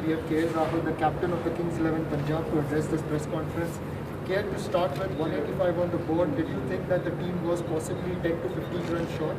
we have Rahul, the captain of the Kings 11 Punjab, to address this press conference. Care to start with 185 on the board. Did you think that the team was possibly 10 to 15 runs short?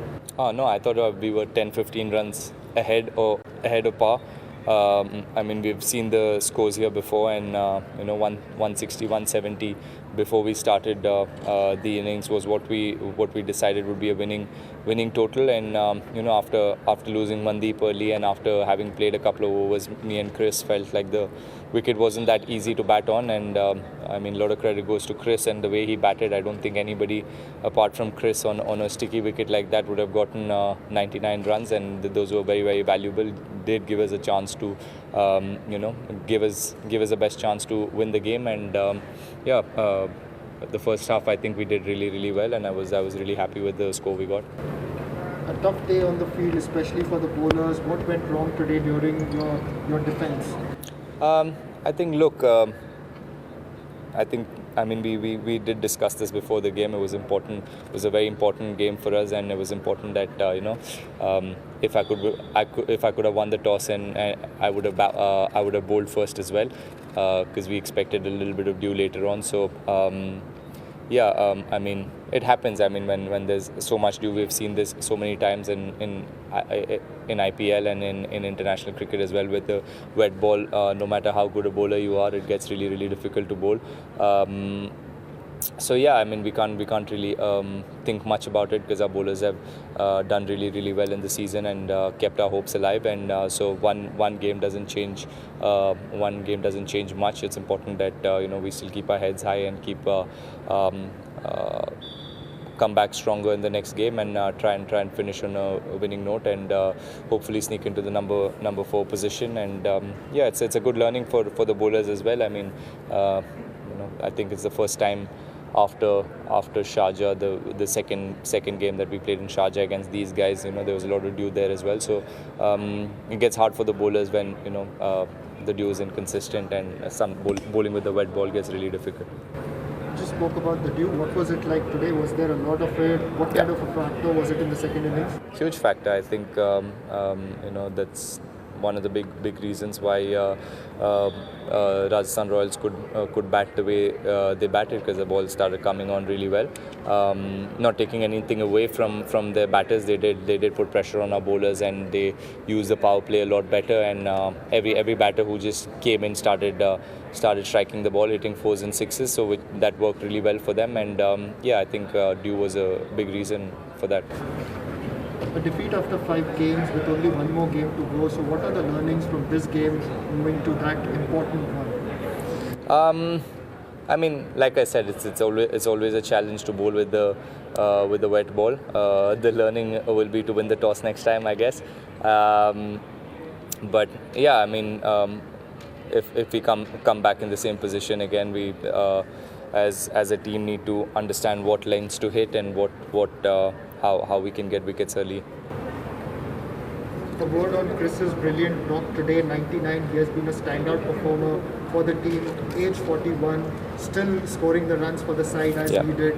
No, I thought we were 10-15 runs ahead of par. I mean, we've seen the scores here before, and 160, 170 before we started the innings was what we decided would be a winning total. And after losing Mandeep early and after having played a couple of overs, me and Chris felt like the wicket wasn't that easy to bat on. And I mean, a lot of credit goes to Chris and the way he batted. I don't think anybody apart from Chris on a sticky wicket like that would have gotten 99 runs, and those were very, very valuable. Did give us a chance to give us the best chance to win the game. And the first half I think we did really well, and I was really happy with the score we got. A tough day on the field, especially for the bowlers. What went wrong today during your defence? I think we did discuss this before the game. It was important. It was a very important game for us, and it was important that if I could have won the toss, and I would have bowled first as well, because we expected a little bit of dew later on. So I mean, it happens. I mean, when there's so much dew, we've seen this so many times in IPL and in international cricket as well. With the wet ball, no matter how good a bowler you are, it gets really difficult to bowl. So I mean, we can't really think much about it, because our bowlers have done really well in the season and kept our hopes alive. And so one game doesn't change. One game doesn't change much. It's important that we still keep our heads high and keep come back stronger in the next game, and try and finish on a winning note, and hopefully sneak into the number 4 position. And it's a good learning for the bowlers as well. I mean, I think it's the first time after Sharjah, the second game that we played in Sharjah against these guys, there was a lot of dew there as well. So it gets hard for the bowlers when the dew is inconsistent, and some bowling with the wet ball gets really difficult. You just spoke about the dew. What was it like today? Was there a lot of it? What kind of a factor was it in the second innings? Huge factor. I think that's one of the big reasons why Rajasthan Royals could bat the way they batted, because the ball started coming on really well. Not taking anything away from their batters, they did put pressure on our bowlers, and they used the power play a lot better. And every batter who just came in started striking the ball, hitting 4s and 6s. So that worked really well for them. And I think dew was a big reason for that. A defeat after 5 games with only one more game to go. So what are the learnings from this game moving to that important one? I mean, like I said, it's always a challenge to bowl with the wet ball. The learning will be to win the toss next time, I guess. But I mean, if we come back in the same position again, we as a team need to understand what lanes to hit and how we can get wickets early. The word on Chris's brilliant knock today, 99. He has been a standout performer for the team. Age 41, still scoring the runs for the side as he did.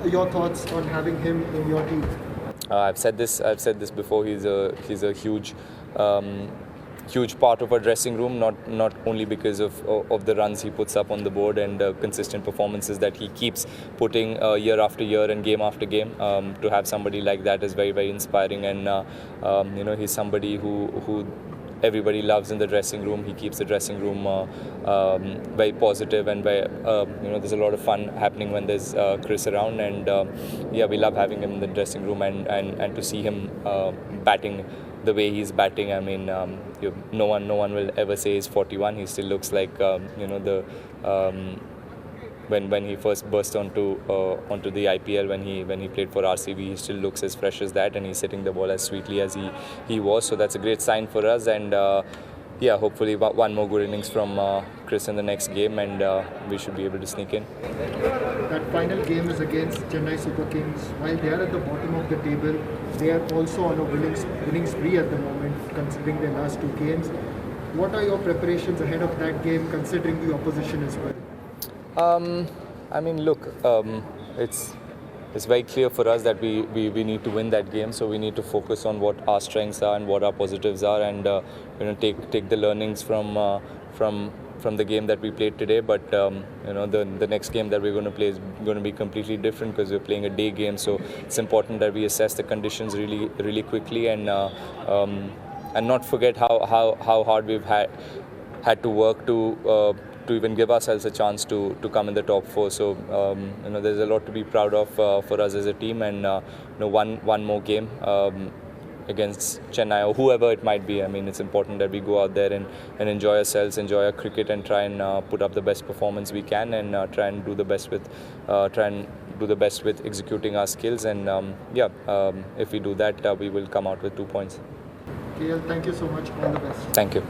Your thoughts on having him in your team? I've said this before. He's a huge part of our dressing room, not only because of the runs he puts up on the board and the consistent performances that he keeps putting year after year and game after game. To have somebody like that is very inspiring, and he's somebody who everybody loves in the dressing room. He keeps the dressing room very positive, and there's a lot of fun happening when there's Chris around. And we love having him in the dressing room, and to see him batting the way he's batting. I mean, no one will ever say he's 41. He still looks like when he first burst onto the IPL, when he played for RCB, he still looks as fresh as that, and he's hitting the ball as sweetly as he was. So that's a great sign for us, and hopefully one more good innings from Chris in the next game, and we should be able to sneak in. That final game is against Chennai Super Kings. While they are at the bottom of the table, they are also on a winning spree at the moment, considering their last 2 games. What are your preparations ahead of that game, considering the opposition as well? I mean, look, it's it's very clear for us that we need to win that game. So we need to focus on what our strengths are and what our positives are, and take the learnings from the game that we played today. But the next game that we're going to play is going to be completely different because we're playing a day game. So it's important that we assess the conditions really quickly, and not forget how hard we've had to work to even give ourselves a chance to come in the top four. So there's a lot to be proud of for us as a team, and one more game against Chennai or whoever it might be. I mean, it's important that we go out there and enjoy ourselves, enjoy our cricket, and try and put up the best performance we can, and try and do the best with executing our skills. And if we do that, we will come out with 2 points. KL, thank you so much. All the best. Thank you.